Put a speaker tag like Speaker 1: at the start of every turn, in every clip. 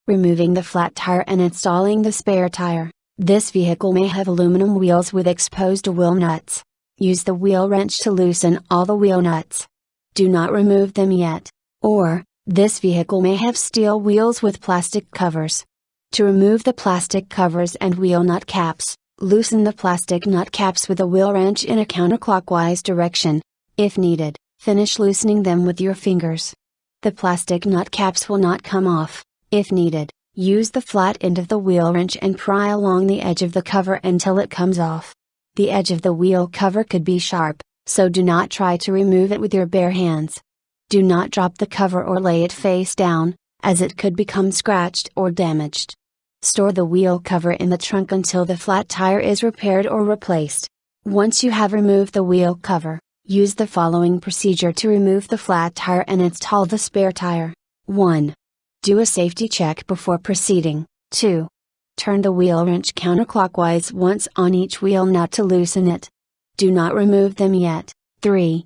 Speaker 1: Removing the flat tire and installing the spare tire. This vehicle may have aluminum wheels with exposed wheel nuts. Use the wheel wrench to loosen all the wheel nuts. Do not remove them yet. Or, this vehicle may have steel wheels with plastic covers. To remove the plastic covers and wheel nut caps, loosen the plastic nut caps with a wheel wrench in a counterclockwise direction. If needed, finish loosening them with your fingers. The plastic nut caps will not come off. If needed, use the flat end of the wheel wrench and pry along the edge of the cover until it comes off. The edge of the wheel cover could be sharp, so do not try to remove it with your bare hands. Do not drop the cover or lay it face down, as it could become scratched or damaged. Store the wheel cover in the trunk until the flat tire is repaired or replaced. Once you have removed the wheel cover, use the following procedure to remove the flat tire and install the spare tire. 1. Do a safety check before proceeding. 2. Turn the wheel wrench counterclockwise once on each wheel nut to loosen it. Do not remove them yet. 3.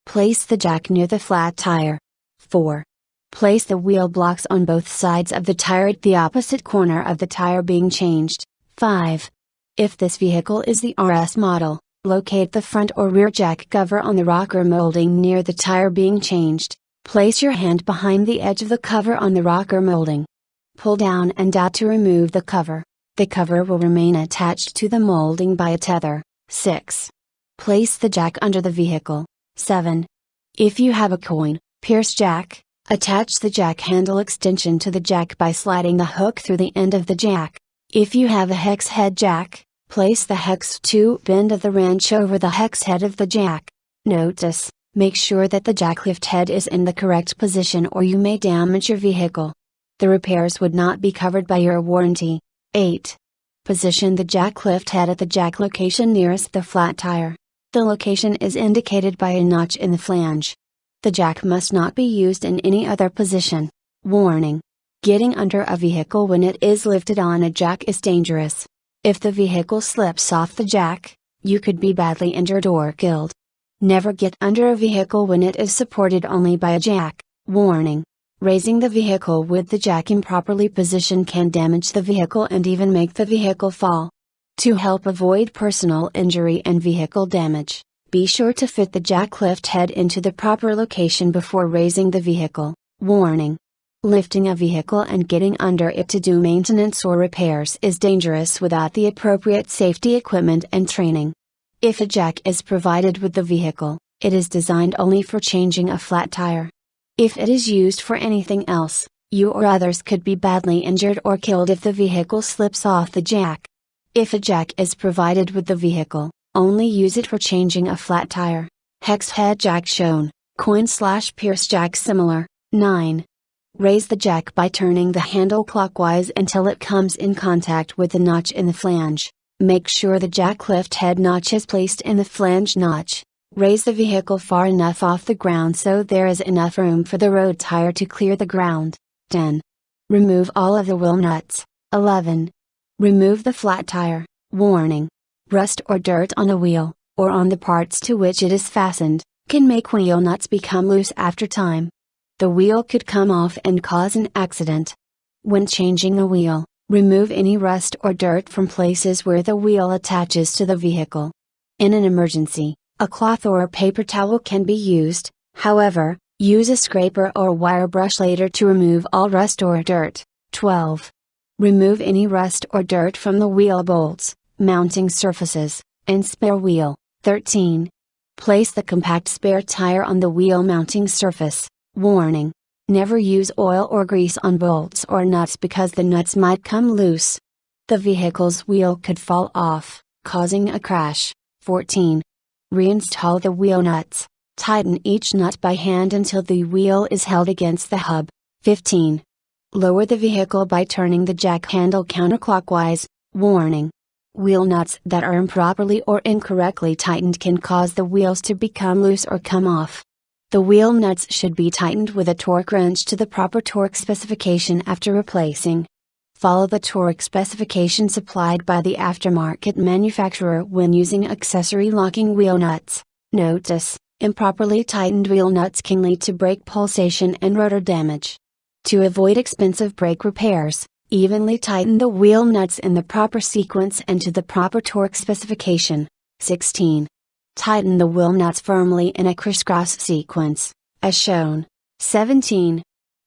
Speaker 1: Place the jack near the flat tire. 4. Place the wheel blocks on both sides of the tire at the opposite corner of the tire being changed. 5. If this vehicle is the RS model, locate the front or rear jack cover on the rocker molding near the tire being changed. Place your hand behind the edge of the cover on the rocker molding. Pull down and out to remove the cover. The cover will remain attached to the molding by a tether. 6. Place the jack under the vehicle. 7. If you have a coin pierce jack, attach the jack handle extension to the jack by sliding the hook through the end of the jack. If you have a hex head jack, place the hex tube end of the wrench over the hex head of the jack. Notice, make sure that the jack lift head is in the correct position or you may damage your vehicle. The repairs would not be covered by your warranty. 8. Position the jack lift head at the jack location nearest the flat tire. The location is indicated by a notch in the flange. The jack must not be used in any other position. Warning: getting under a vehicle when it is lifted on a jack is dangerous. If the vehicle slips off the jack, you could be badly injured or killed. Never get under a vehicle when it is supported only by a jack. Warning: raising the vehicle with the jack improperly positioned can damage the vehicle and even make the vehicle fall. To help avoid personal injury and vehicle damage, be sure to fit the jack lift head into the proper location before raising the vehicle. Warning: lifting a vehicle and getting under it to do maintenance or repairs is dangerous without the appropriate safety equipment and training. If a jack is provided with the vehicle, it is designed only for changing a flat tire. If it is used for anything else, you or others could be badly injured or killed if the vehicle slips off the jack. If a jack is provided with the vehicle, only use it for changing a flat tire. Hex head jack shown, coin/pierce jack similar. 9. Raise the jack by turning the handle clockwise until it comes in contact with the notch in the flange. Make sure the jack lift head notch is placed in the flange notch. Raise the vehicle far enough off the ground so there is enough room for the road tire to clear the ground. 10. Remove all of the wheel nuts. 11. Remove the flat tire. Warning: rust or dirt on a wheel, or on the parts to which it is fastened, can make wheel nuts become loose after time. The wheel could come off and cause an accident. When changing a wheel, remove any rust or dirt from places where the wheel attaches to the vehicle. In an emergency, a cloth or a paper towel can be used, however, use a scraper or wire brush later to remove all rust or dirt. 12. Remove any rust or dirt from the wheel bolts, mounting surfaces, and spare wheel. 13. Place the compact spare tire on the wheel mounting surface. Warning: never use oil or grease on bolts or nuts because the nuts might come loose. The vehicle's wheel could fall off, causing a crash. 14. Reinstall the wheel nuts. Tighten each nut by hand until the wheel is held against the hub. 15. Lower the vehicle by turning the jack handle counterclockwise. Warning: wheel nuts that are improperly or incorrectly tightened can cause the wheels to become loose or come off. The wheel nuts should be tightened with a torque wrench to the proper torque specification after replacing. Follow the torque specification supplied by the aftermarket manufacturer when using accessory locking wheel nuts. Notice: improperly tightened wheel nuts can lead to brake pulsation and rotor damage. To avoid expensive brake repairs, evenly tighten the wheel nuts in the proper sequence and to the proper torque specification. 16. Tighten the wheel nuts firmly in a crisscross sequence, as shown. 17.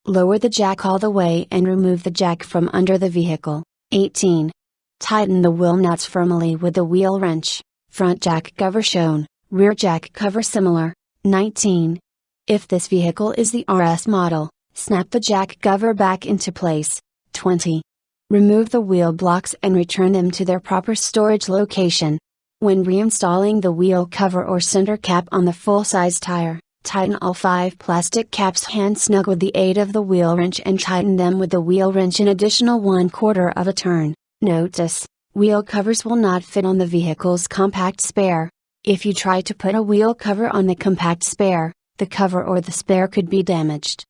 Speaker 1: Lower the jack all the way and remove the jack from under the vehicle. 18. Tighten the wheel nuts firmly with the wheel wrench, front jack cover shown, rear jack cover similar. 19. If this vehicle is the RS model, snap the jack cover back into place. 20. Remove the wheel blocks and return them to their proper storage location. When reinstalling the wheel cover or center cap on the full-size tire, tighten all 5 plastic caps hand snug with the aid of the wheel wrench and tighten them with the wheel wrench an additional 1/4 of a turn. Notice, wheel covers will not fit on the vehicle's compact spare. If you try to put a wheel cover on the compact spare, the cover or the spare could be damaged.